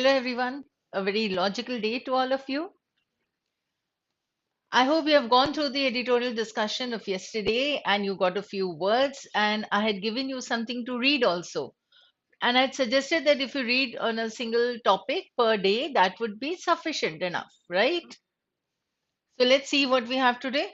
Hello, everyone. A very logical day to all of you. I hope you have gone through the editorial discussion of yesterday and you got a few words, and I had given you something to read also. And I'd suggested that if you read on a single topic per day, that would be sufficient enough, right? So let's see what we have today.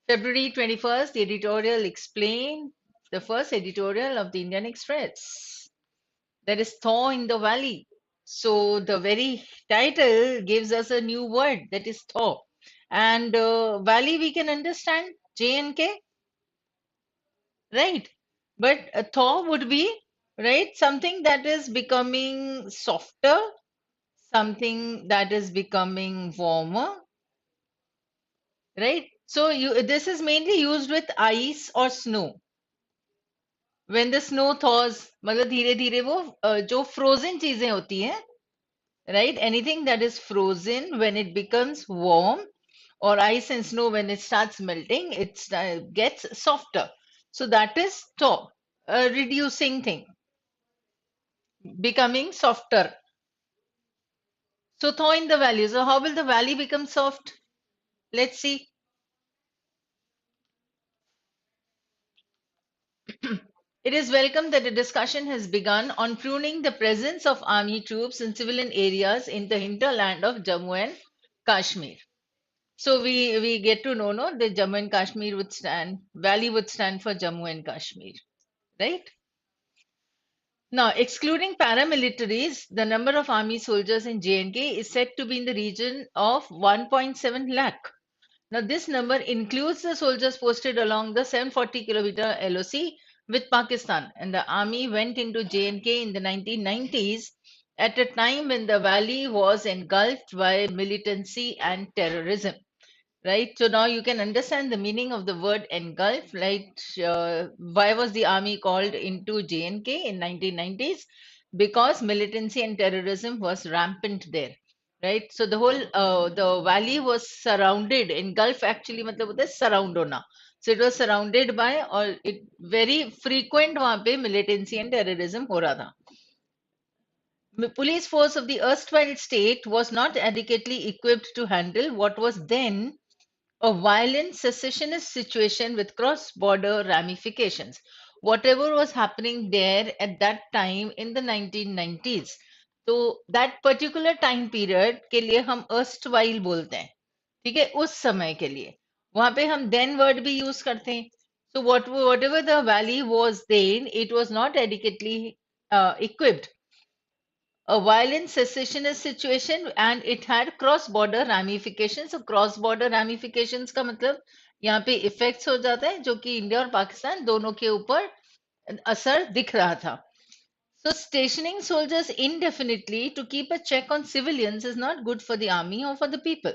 February 21st, the editorial explained the first editorial of the Indian Express. There is thaw in the valley. So the very title gives us a new word, that is thaw. And valley we can understand, J and K, right? But a thaw would be, right, something that is becoming softer, something that is becoming warmer, right? So this is mainly used with ice or snow. When the snow thaws, मतलब धीरे धीरे वो जो frozen चीजें होती हैं, right? Anything that is frozen, when it becomes warm, or ice and snow, when it starts melting, it gets softer. So that is thaw, a reducing thing, becoming softer. So thaw in the valley. So how will the valley become soft? Let's see. It is welcome that a discussion has begun on pruning the presence of army troops in civilian areas in the hinterland of Jammu and Kashmir. So we get to know, no, the Jammu and Kashmir would stand, Valley would stand for Jammu and Kashmir, right? Now, excluding paramilitaries, the number of army soldiers in J&K is said to be in the region of 1.7 lakh. Now, this number includes the soldiers posted along the 740-kilometer LOC with Pakistan, and the army went into J&K in the 1990s at a time when the valley was engulfed by militancy and terrorism. Right. So now you can understand the meaning of the word engulf. Like, why was the army called into JNK in 1990s? Because militancy and terrorism was rampant there. Right. So the whole the valley was surrounded. Engulf actually मतलब होता है surround होना. So it was surrounded by, or it very frequent वहाँ पे militancy and terrorism हो रहा था. The police force of the erstwhile state was not adequately equipped to handle what was then a violent secessionist situation with cross-border ramifications. Whatever was happening there at that time in the 1990s. तो that particular time period के लिए हम erstwhile बोलते हैं, ठीक है, उस समय के लिए वहां पे हम then word भी use करते हैं. So whatever the valley was then, it was not adequately equipped, a violent secessionist situation, and it had cross border ramifications. So cross border ramifications का मतलब यहाँ पे effects हो जाता है जो कि इंडिया और पाकिस्तान दोनों के ऊपर असर दिख रहा था. So stationing soldiers indefinitely to keep a check on civilians is not good for the army or for the people.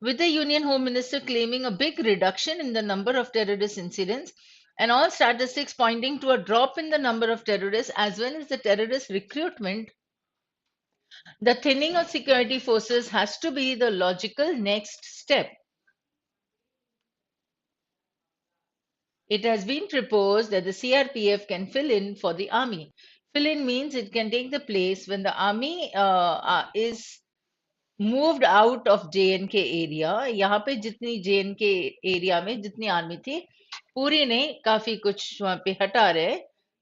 With the Union Home Minister claiming a big reduction in the number of terrorist incidents and all statistics pointing to a drop in the number of terrorists as well as the terrorist recruitment, the thinning of security forces has to be the logical next step. It has been proposed that the CRPF can fill in for the army. Fill in means it can take the place when the army is moved out of JNK area. यहाँ पे जितनी JNK area में जितनी army थी, पूरी नहीं, काफी कुछ वहाँ पे हटा रहे.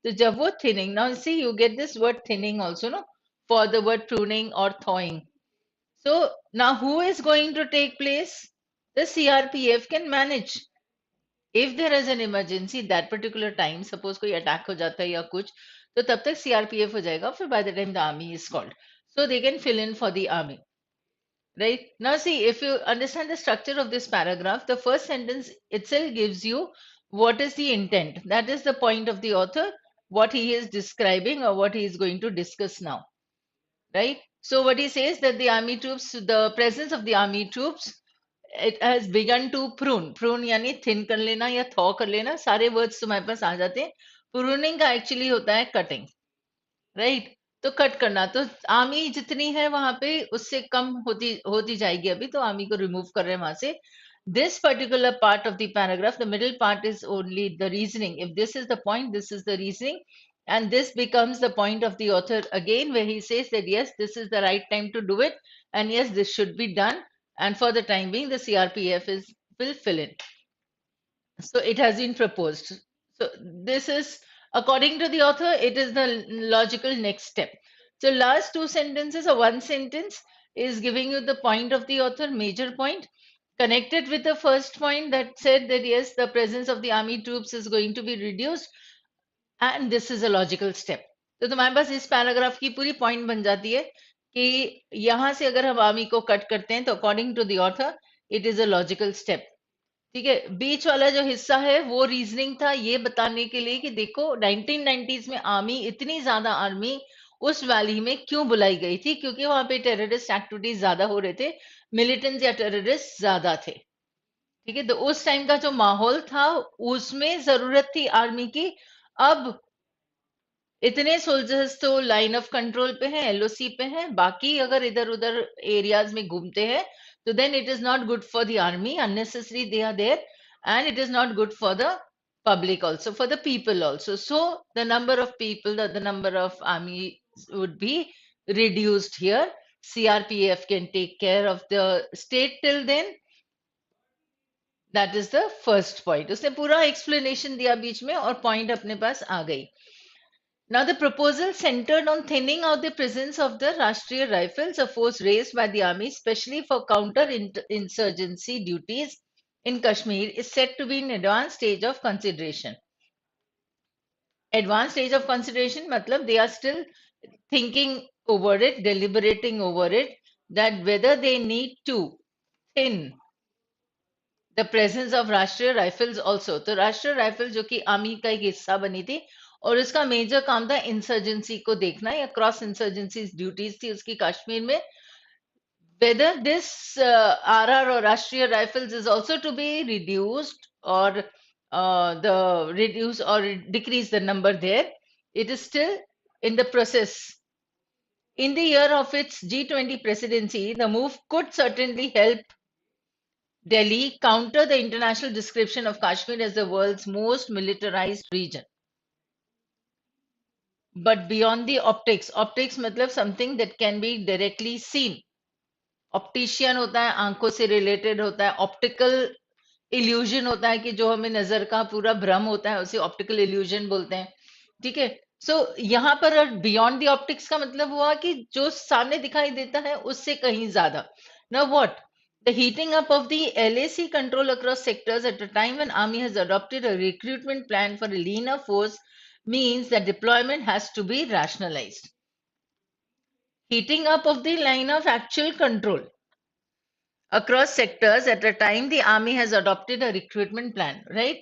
तो जब वो thinning, now see you get this word thinning also, no, for the word pruning or thawing. So now who is going to take place? The CRPF can manage. If there is an emergency that particular time, suppose कोई attack हो जाता है या कुछ, तो तब तक CRPF हो जाएगा. फिर by the time the army is called, so they can fill in for the army. Right now, see, if you understand the structure of this paragraph, the first sentence itself gives you what is the intent. That is the point of the author, what he is describing or what he is going to discuss now. Right? So what he says that the army troops, the presence of the army troops, it has begun to prune. Prune यानी thin कर लेना या thaw कर लेना, सारे words तुम्हारे पास आ जाते हैं. Pruning का actually होता है cutting, right? तो कट करना, तो आर्मी जितनी है वहां पे उससे कम होती होती जाएगी. अभी तो आर्मी को रिमूव कर रहे हैं वहां से. This particular part of the paragraph, the middle part is only the reasoning. If this is the point, this is the reasoning. And this becomes the point of the author again, where he says that yes, this is the right time to do it, and yes, this should be done. And for the time being, the CRPF will fill in. So it has been proposed. So this is, according to the author, it is the logical next step. So last two sentences or one sentence is giving you the point of the author, major point, connected with the first point that said that yes, the presence of the army troops is going to be reduced, and this is a logical step. तो तुम्हारे पास इस paragraph की पूरी point बन जाती है कि यहां से अगर हम आर्मी को कट करते हैं तो according to the author it is a logical step. ठीक है, बीच वाला जो हिस्सा है वो रीजनिंग था ये बताने के लिए कि देखो 1990s में आर्मी, इतनी ज्यादा आर्मी उस वैली में क्यों बुलाई गई थी, क्योंकि वहां पे टेररिस्ट एक्टिविटीज ज्यादा हो रहे थे, मिलिटेंट्स या टेररिस्ट ज्यादा थे. ठीक है, तो उस टाइम का जो माहौल था उसमें जरूरत थी आर्मी की. अब इतने सोल्जर्स तो लाइन ऑफ कंट्रोल पे हैं, एलओसी पे हैं, बाकी अगर इधर उधर एरियाज में घूमते हैं तो then it is not good for the army, unnecessary they are there, and it is not good for the public also, for the people also. So the number of people, the number of army would be reduced here. CRPF can take care of the state till then. That is the first point. उसने पूरा explanation दिया बीच में और point अपने पास आ गई. Now, the proposal centered on thinning out the presence of the Rashtriya Rifles, a force raised by the army especially for counter-insurgency duties in Kashmir, is said to be in advanced stage of consideration. Advanced stage of consideration, matlab they are still thinking over it, deliberating over it, that whether they need to thin the presence of राष्ट्रीय rifles also. तो राष्ट्रीय rifle जो कि army का एक हिस्सा बनी थी और उसका मेजर काम था इंसर्जेंसी को देखना या क्रॉस इंसर्जेंसी ड्यूटीज थी उसकी कश्मीर में. whether this RR or राष्ट्रीय rifles is also to be reduced or the reduce or decrease the number there, it is still in the process. In the year of its G20 presidency, the move could certainly help Delhi counter the international description of Kashmir as the world's most militarized region. But beyond the optics, optics matlab something that can be directly seen. Optician होता है, आंखों से related होता है, optical illusion होता है कि जो हमें नजर का पूरा भ्रम होता है उसे optical illusion बोलते हैं. ठीक है, सो यहाँ पर बियॉन्ड द ऑप्टिक्स का मतलब हुआ कि जो सामने दिखाई देता है उससे कहीं ज्यादा. Now what? The heating up of the LAC control across sectors at a time when Army has adopted a recruitment plan for a leaner force means that deployment has to be rationalized. Heating up of the line of actual control across sectors at a time the Army has adopted a recruitment plan, right?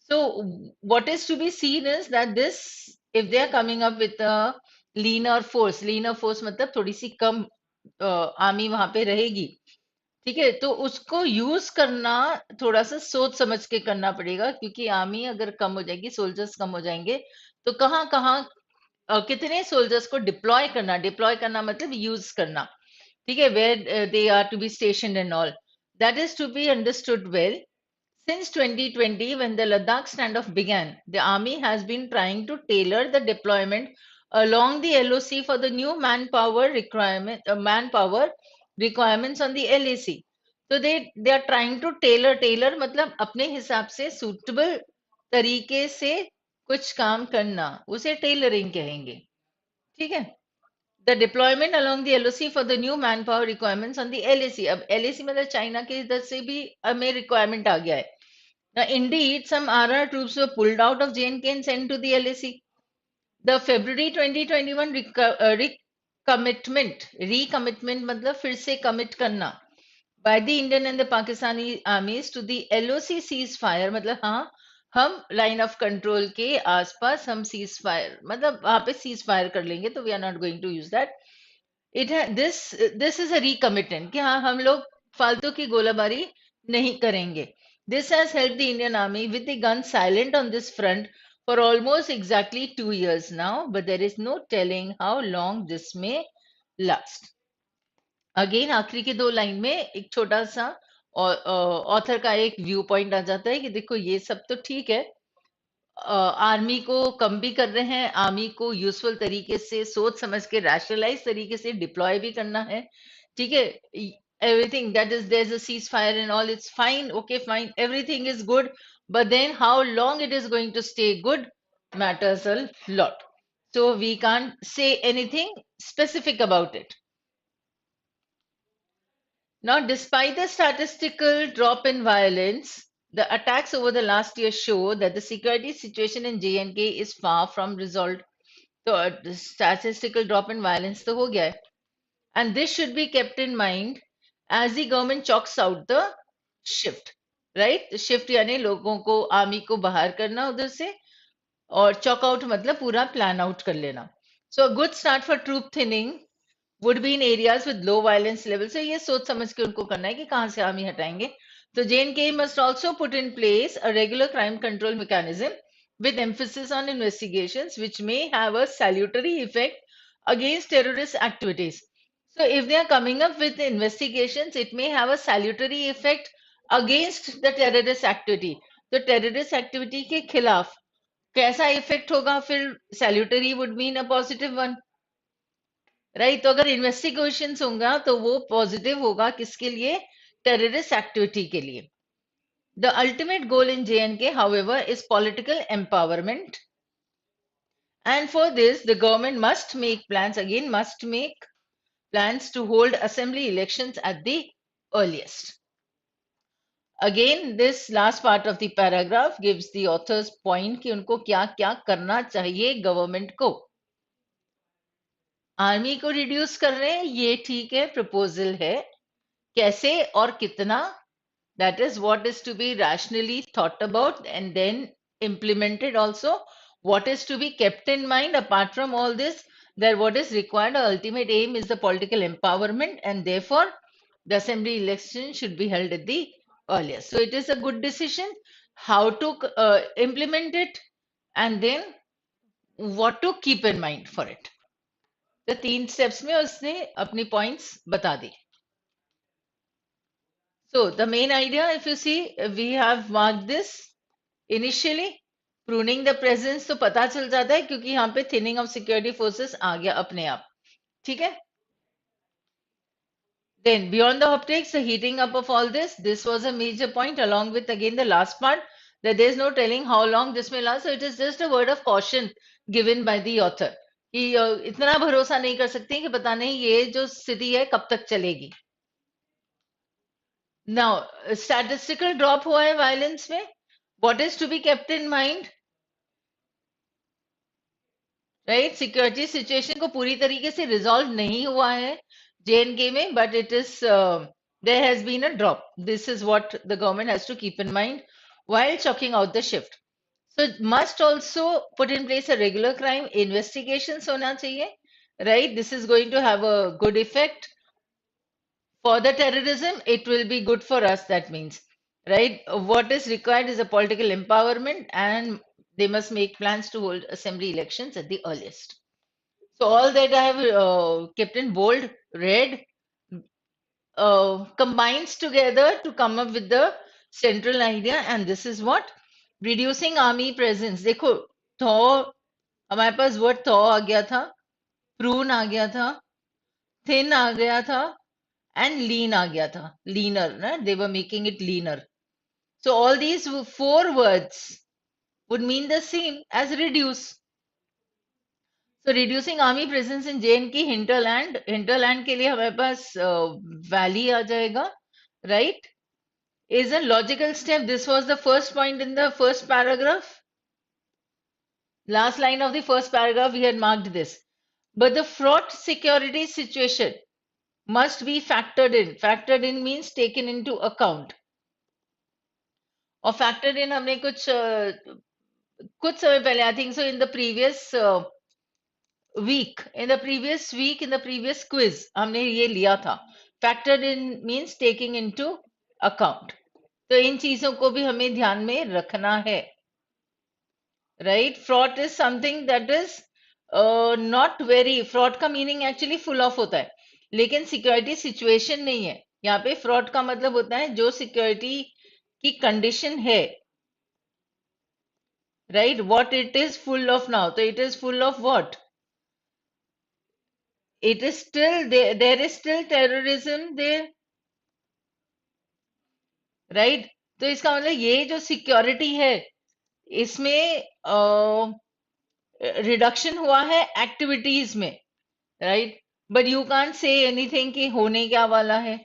So what is to be seen is that this, if they are coming up with a leaner force मतलब थोड़ी सी कम army वहां पे रहेगी. ठीक है, तो उसको use करना थोड़ा सा सोच समझ के करना पड़ेगा, क्योंकि आर्मी अगर कम हो जाएगी, सोल्जर्स कम हो जाएंगे, तो कहाँ कहाँ कितने सोल्जर्स को डिप्लॉय करना मतलब यूज करना. ठीक है, where they are to be station and all, that is to be understood well. Since 2020, when the Ladakh standoff began, the army has been trying to tailor the deployment along the LOC for the new manpower requirements on the LAC. So they are trying to tailor मतलब अपने हिसाब से suitable तरीके से कुछ काम करना, उसे टेलरिंग कहेंगे. ठीक है, the deployment along the LOC for the new manpower requirements on the LAC. अब LAC मतलब चाइना के इधर से भी हमें रिक्वायरमेंट आ गया है. Now, indeed, some RR troops were pulled out of JNK and sent to the LAC. The February 2021 recommitment मतलब फिर से commit करना by the Indian and the Pakistani armies to the LOC ceasefire, मतलब हाँ, हम line of control के आसपास हम सीज फायर मतलब वहां पे सीज फायर कर लेंगे, तो we are not going to use that. This is a recommitment कि हाँ, हम लोग फालतू की गोलाबारी नहीं करेंगे. This has helped the Indian Army with the guns silent on this front for almost exactly 2 years now, but there is no telling how long this may last. Again आखिरी के दो लाइन में एक छोटा सा ऑथर का एक view point आ जाता है कि देखो ये सब तो ठीक है, आर्मी को कम भी कर रहे हैं, आर्मी को यूजफुल तरीके से सोच समझ के रैशनलाइज तरीके से डिप्लॉय भी करना है, ठीक है। Everything that is there is a ceasefire and all, it's fine, okay fine, everything is good, but then how long it is going to stay good matters a lot. So we can't say anything specific about it. Now, despite the statistical drop in violence, the attacks over the last year show that the security situation in J&K is far from resolved. So, the statistical drop in violence तो हो गया है. And this should be kept in mind as the government chalks out the shift, right? The shift यानी लोगों को, army को बाहर करना उधर से, और चॉक आउट मतलब पूरा प्लान आउट कर लेना. So a good start for troop thinning would be in areas with low violence level. So ये सोच समझ के उनको करना है कि कहाँ से आर्मी हटाएंगे. तो J&K must also put in place a regular crime control mechanism with emphasis on investigations which may have a salutary effect against terrorist activities. So if they are coming up with investigations, it may have a salutary effect against the terrorist activity. तो terrorist activity के खिलाफ कैसा effect होगा फिर? Salutary would mean a positive one, right? तो अगर investigations होगा तो वो पॉजिटिव होगा किसके लिए? टेररिस्ट एक्टिविटी के लिए. The ultimate goal in J&K, however, is political empowerment, and for this the government must make plans, again must make plans to hold assembly elections at the earliest. Again, this last part of the paragraph gives the author's point कि उनको क्या क्या करना चाहिए government को. Army को reduce कर रहे हैं, ये ठीक है, प्रपोजल है. कैसे और कितना, that is what is to be rationally thought about and then implemented also. What is to be kept in mind apart from all this, that what is required, the ultimate aim is the political empowerment, and therefore the assembly election should be held at the earliest. So it is a good decision. How to implement it, and then what to keep in mind for it. The 3 steps में उसने अपनी points बता दी. So the main idea, if you see, we have marked this initially. Pruning the presence तो पता चल जाता है क्योंकि यहाँ पे thinning of security forces आ गया अपने आप, ठीक है. Then beyond the optics, the heating up of all this was a major point, along with again the last part, that there is no telling how long this may last. So it is just a word of caution given by the author कि इतना भरोसा नहीं कर सकते कि पता नहीं ये जो स्थिति है कब तक चलेगी. Now, statistical drop हुआ है violence में. What is to be kept in mind? Right? Security situation को पूरी तरीके से resolve नहीं हुआ है J&K में, but it is there has been a drop. This is what the government has to keep in mind while chalking out the shift. So it must also put in place a regular crime investigations होना चाहिए. Right? This is going to have a good effect. For the terrorism, it will be good for us, that means, right? What is required is a political empowerment, and they must make plans to hold assembly elections at the earliest. So all that I have kept in bold, red, combines together to come up with the central idea, and this is what? Reducing army presence. देखो, thaw, हमारे पास word thaw आ गया था, prune आ गया था, thin आ गया था, and lean आ गया था, leaner, ना? They were making it leaner. So all these 4 words would mean the same as reduce. So reducing army presence in J&K hinterland, hinterland के लिए हमारे पास valley आ जाएगा, right? Is a logical step. This was the first point in the first paragraph. Last line of the first paragraph, we had marked this. But the fraught security situation must be factored in. Factored in means taken into account. और factored in हमने कुछ समय पहले, I think so, in the previous week, in the previous quiz हमने ये लिया था. Factored in means taking into account. तो इन चीजों को भी हमें ध्यान में रखना है. Right? Fraud is something that is not very, fraud का meaning actually full of होता है, लेकिन security situation नहीं है. यहाँ पे fraud का मतलब होता है जो security की condition है, right? What it is full of now. So it is full of what? It is still there. There is still terrorism there, right? तो इसका मतलब ये जो सिक्योरिटी है इसमें रिडक्शन हुआ है एक्टिविटीज में, right? But you can't say anything कि होने क्या वाला है.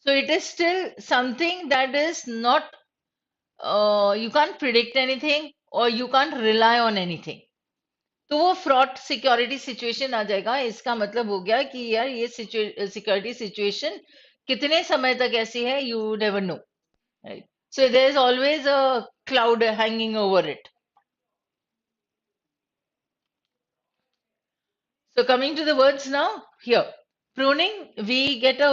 So it is still something that is not, you can't predict anything or you can't rely on anything. तो वो फ्रॉड सिक्योरिटी सिचुएशन आ जाएगा. इसका मतलब हो गया कि यार ये सिक्योरिटी सिचुएशन कितने समय तक ऐसी है, you never know, right? So there is always a cloud hanging over it. So coming to the words now, here, pruning, we get a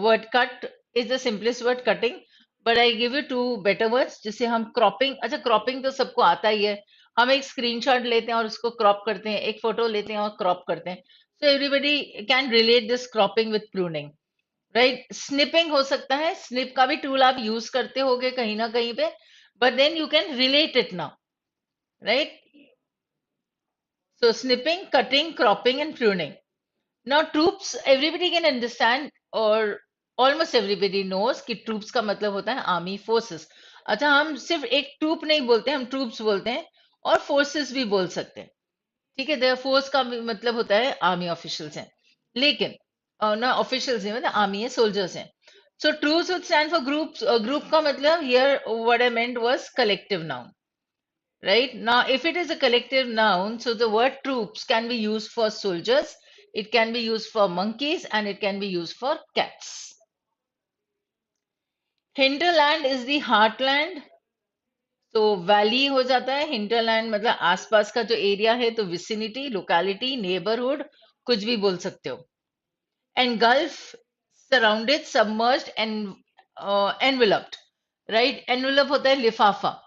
word cut is the simplest word, cutting, but I give you two better words जिसे हम cropping. अच्छा, cropping तो सबको आता ही है. हम एक screenshot लेते हैं और उसको crop करते हैं, एक photo लेते हैं और crop करते हैं. So everybody can relate this cropping with pruning, right? Snipping हो सकता है, snip का भी tool आप use करते होगे कहीं ना कहीं पे, but then you can relate it now, right? So snipping, cutting, cropping and pruning. Now troops, everybody can understand or almost everybody knows कि troops का मतलब होता है army forces. अच्छा, हम सिर्फ एक troop नहीं बोलते, हम troops बोलते हैं और forces भी बोल सकते हैं. ठीक है, force का भी मतलब होता है army officials हैं. लेकिन ना officials नहीं, मतलब army है, soldiers हैं. So troops would stand for groups. Group का मतलब here what I meant was collective noun. Right? Now, if it is a collective noun, so the word troops can be used for soldiers, it can be used for monkeys, and it can be used for cats. Hinterland is the heartland. तो valley हो जाता है, hinterland मतलब आसपास का जो area है, तो vicinity, locality, neighborhood, कुछ भी बोल सकते हो. Engulf, surrounded, submerged, and enveloped, right? Envelope होता है लिफाफा.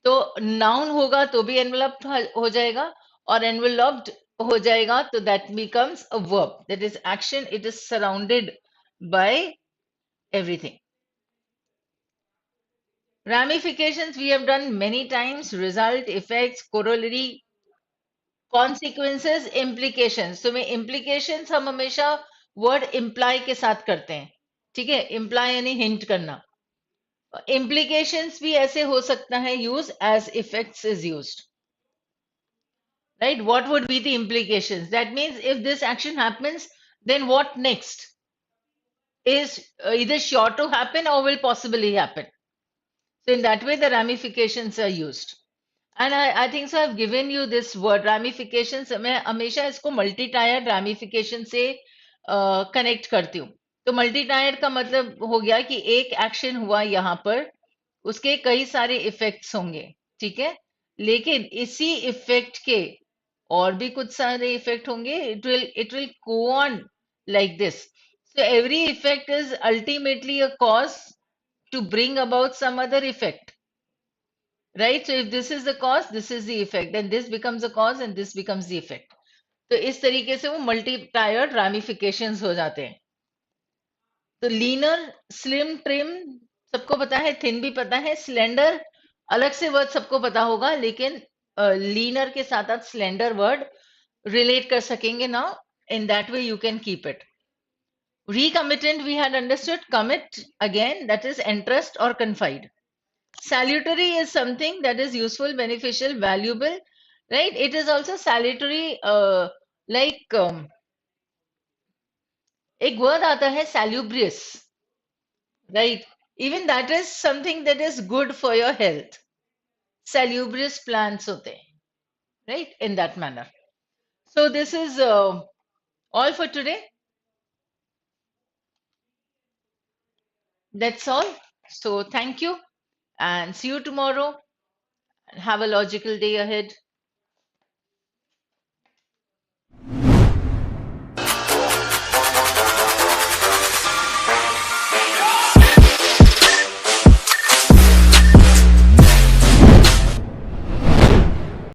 तो नाउन होगा तो भी एनवेलप्ड हो जाएगा और एनवेलप्ड हो जाएगा, तो that becomes a verb, that is action. It is surrounded by everything. Ramifications we have done many times. Result, effects, corollary, consequences, implications. तो में implications हम हमेशा वर्ड imply के साथ करते हैं. ठीक है, imply यानी हिंट करना. Implications भी ऐसे हो सकता है use as effects is used. Right? What would be the implications? That means if this action happens, then what next is either sure to happen or will possibly happen. So in that way, the ramifications are used. And I think so. I've given you this word ramifications. मैं हमेशा इसको multi-tiered ramification से connect करती हूँ. तो multi-tiered का मतलब हो गया कि एक action हुआ यहाँ पर, उसके कई सारे effects होंगे, ठीक है? लेकिन इसी effect के और भी कुछ सारे effect होंगे. It will go on like this. So every effect is ultimately a cause to bring about some other effect. Right? So if this is the cause, this is the effect, then this becomes a cause and this becomes the effect. तो इस तरीके से वो multi tired ramifications हो जाते हैं. तो linear, slim, trim सबको पता है, थिन भी पता है, स्लेंडर अलग से वर्ड सबको पता होगा, लेकिन लीनर के साथ साथ स्लेंडर वर्ड रिलेट कर सकेंगे ना. In that way you can keep it. Recommittant we had understood. Commit again, that is entrust or confide. Salutary is something that is useful, beneficial, valuable, right? It is also salutary, like एक word आता है salubrious, right? Even that is something that is good for your health. Salubrious plants होते हैं, right? In that manner. So this is all for today. That's all. So thank you and see you tomorrow. Have a logical day ahead.